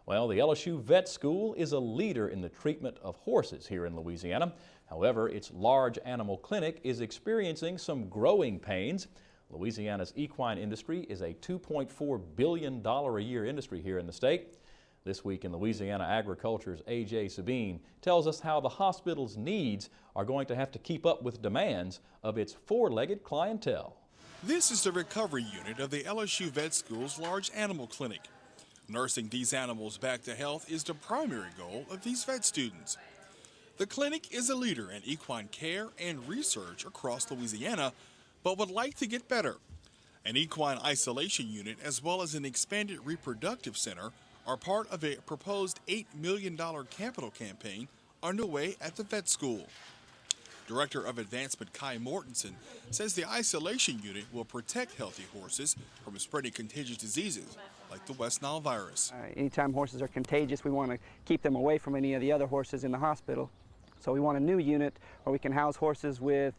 Well, the LSU Vet School is a leader in the treatment of horses here in Louisiana. However, its large animal clinic is experiencing some growing pains. Louisiana's equine industry is a $2.4 billion a year industry here in the state. This week in Louisiana Agriculture's A.J. Sabine tells us how the hospital's needs are going to have to keep up with demands of its four-legged clientele. This is the recovery unit of the LSU Vet School's large animal clinic. Nursing these animals back to health is the primary goal of these vet students. The clinic is a leader in equine care and research across Louisiana, but would like to get better. An equine isolation unit as well as an expanded reproductive center are part of a proposed $8 million capital campaign underway at the vet school. Director of Advancement Kai Mortensen says the isolation unit will protect healthy horses from spreading contagious diseases like the West Nile virus. Anytime horses are contagious, we want to keep them away from any of the other horses in the hospital. So we want a new unit where we can house horses with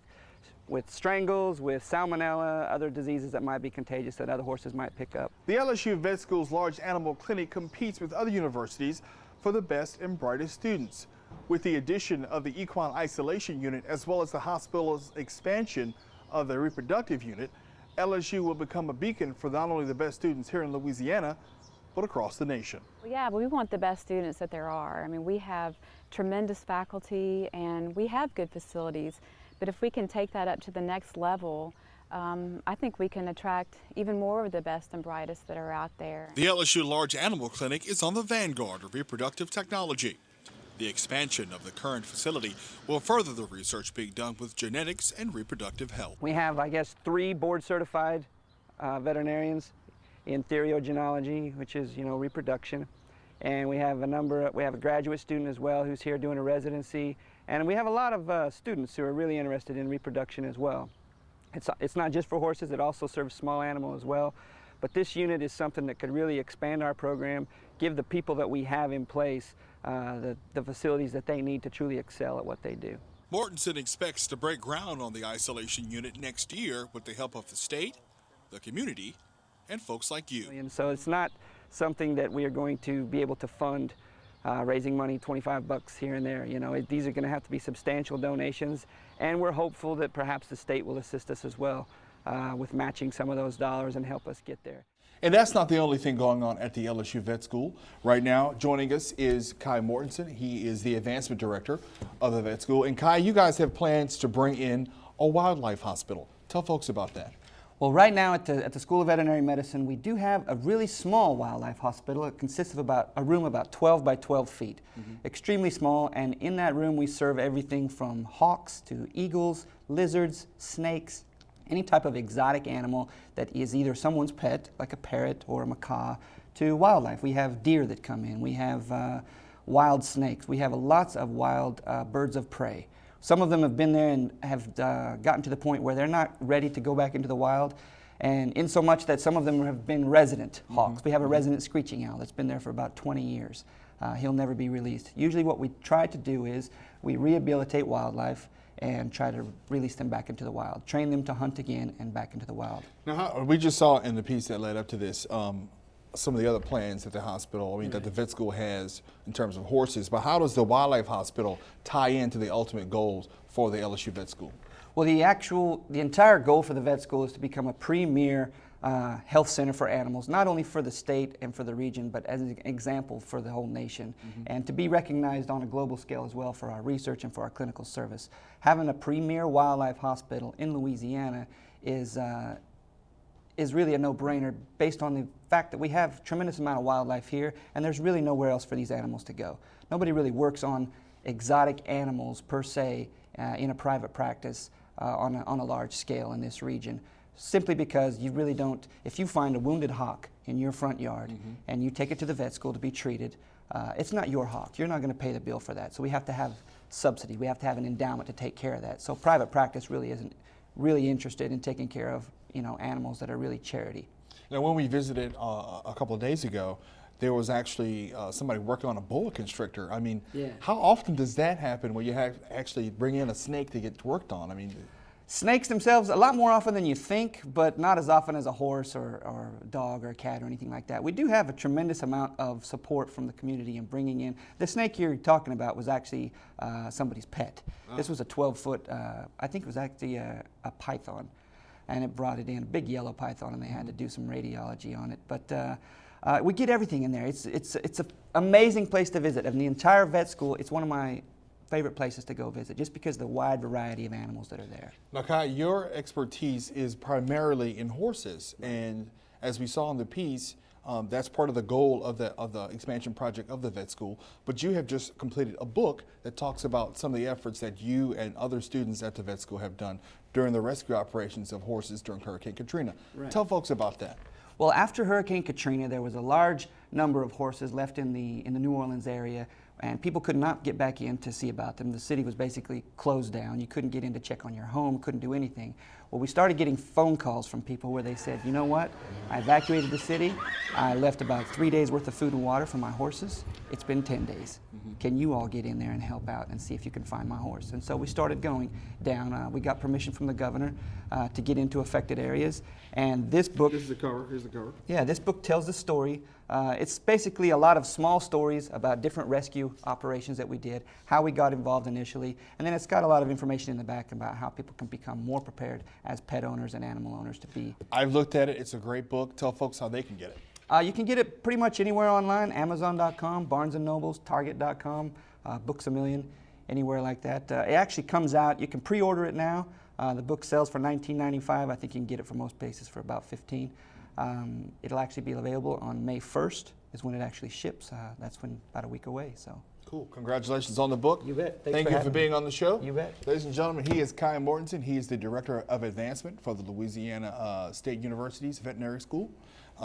strangles, with salmonella, other diseases that might be contagious that other horses might pick up. The LSU Vet School's large animal clinic competes with other universities for the best and brightest students. With the addition of the equine isolation unit as well as the hospital's expansion of the reproductive unit, LSU will become a beacon for not only the best students here in Louisiana, but across the nation. Yeah, we want the best students that there are. I mean, we have tremendous faculty and we have good facilities, but if we can take that up to the next level, I think we can attract even more of the best and brightest that are out there. The LSU Large Animal Clinic is on the vanguard of reproductive technology. The expansion of the current facility will further the research being done with genetics and reproductive health. We have, I guess, 3 board-certified veterinarians in theriogenology, which is, reproduction. And we have a graduate student as well who's here doing a residency. And we have a lot of students who are really interested in reproduction as well. It's not just for horses, it also serves small animals as well. But this unit is something that could really expand our program, give the people that we have in place the facilities that they need to truly excel at what they do. Mortensen expects to break ground on the isolation unit next year with the help of the state, the community, and folks like you. And so it's not something that we are going to be able to fund raising money, $25 here and there. These are going to have to be substantial donations, and we're hopeful that perhaps the state will assist us as well with matching some of those dollars and help us get there. And that's not the only thing going on at the LSU Vet School. Right now, joining us is Kai Mortensen. He is the advancement director of the vet school. And Kai, you guys have plans to bring in a wildlife hospital. Tell folks about that. Well, right now at the School of Veterinary Medicine, we do have a really small wildlife hospital. It consists of a room about 12 by 12 feet, extremely small, and in that room we serve everything from hawks to eagles, lizards, snakes, any type of exotic animal that is either someone's pet, like a parrot or a macaw, to wildlife. We have deer that come in, we have wild snakes, we have lots of wild birds of prey. Some of them have been there and have gotten to the point where they're not ready to go back into the wild, and in so much that some of them have been resident hawks. We have a resident screeching owl that's been there for about 20 years. He'll never be released. Usually what we try to do is we rehabilitate wildlife and try to release them back into the wild, train them to hunt again and back into the wild. Now, we just saw in the piece that led up to this some of the other plans that the hospital, that the vet school has in terms of horses, but how does the wildlife hospital tie into the ultimate goals for the LSU Vet School? Well, the entire goal for the vet school is to become a premier health center for animals, not only for the state and for the region, but as an example for the whole nation, and to be recognized on a global scale as well for our research and for our clinical service. Having a premier wildlife hospital in Louisiana is really a no-brainer based on the fact that we have a tremendous amount of wildlife here, and there's really nowhere else for these animals to go. Nobody really works on exotic animals per se in a private practice on a large scale in this region, simply because you really don't. If you find a wounded hawk in your front yard and you take it to the vet school to be treated, it's not your hawk. You're not going to pay the bill for that. So we have to have subsidy. We have to have an endowment to take care of that. So private practice really isn't really interested in taking care of animals that are really charity. Now, when we visited a couple of days ago, there was actually somebody working on a boa constrictor. I mean, how often does that happen where you have actually bring in a snake to get worked on? I mean, Snakes themselves, a lot more often than you think, but not as often as a horse or a dog or a cat or anything like that. We do have a tremendous amount of support from the community in bringing in. The snake you're talking about was actually somebody's pet. This was a 12-foot, I think it was actually a python, and it brought it in, a big yellow python, and they had to do some radiology on it. But we get everything in there. It's an amazing place to visit. And the entire vet school, it's one of my favorite places to go visit, just because of the wide variety of animals that are there. Now, Kai, your expertise is primarily in horses, and as we saw in the piece, that's part of the goal of the expansion project of the vet school. But you have just completed a book that talks about some of the efforts that you and other students at the vet school have done during the rescue operations of horses during Hurricane Katrina. Right. Tell folks about that. Well, after Hurricane Katrina, there was a large number of horses left in the New Orleans area, and people could not get back in to see about them. The city was basically closed down. You couldn't get in to check on your home, couldn't do anything. Well, we started getting phone calls from people where they said, you know what, I evacuated the city, I left about 3 days worth of food and water for my horses. It's been 10 days. Can you all get in there and help out and see if you can find my horse? And so we started going down. We got permission from the governor to get into affected areas. And this book— This is the cover, here's the cover. Yeah, this book tells the story. It's basically a lot of small stories about different rescue operations that we did, how we got involved initially, and then it's got a lot of information in the back about how people can become more prepared as pet owners and animal owners to be. I've looked at it. It's a great book. Tell folks how they can get it. You can get it pretty much anywhere online, Amazon.com, Barnes & Nobles, Target.com, Books A Million, anywhere like that. It actually comes out. You can pre-order it now. The book sells for $19.95. I think you can get it for most places for about $15. It'll actually be available on May 1st is when it actually ships. That's when about a week away. So. Cool. Congratulations on the book. You bet. Thank you for being on the show. You bet. Ladies and gentlemen, he is Kai Mortensen. He is the Director of Advancement for the Louisiana State University's Veterinary School.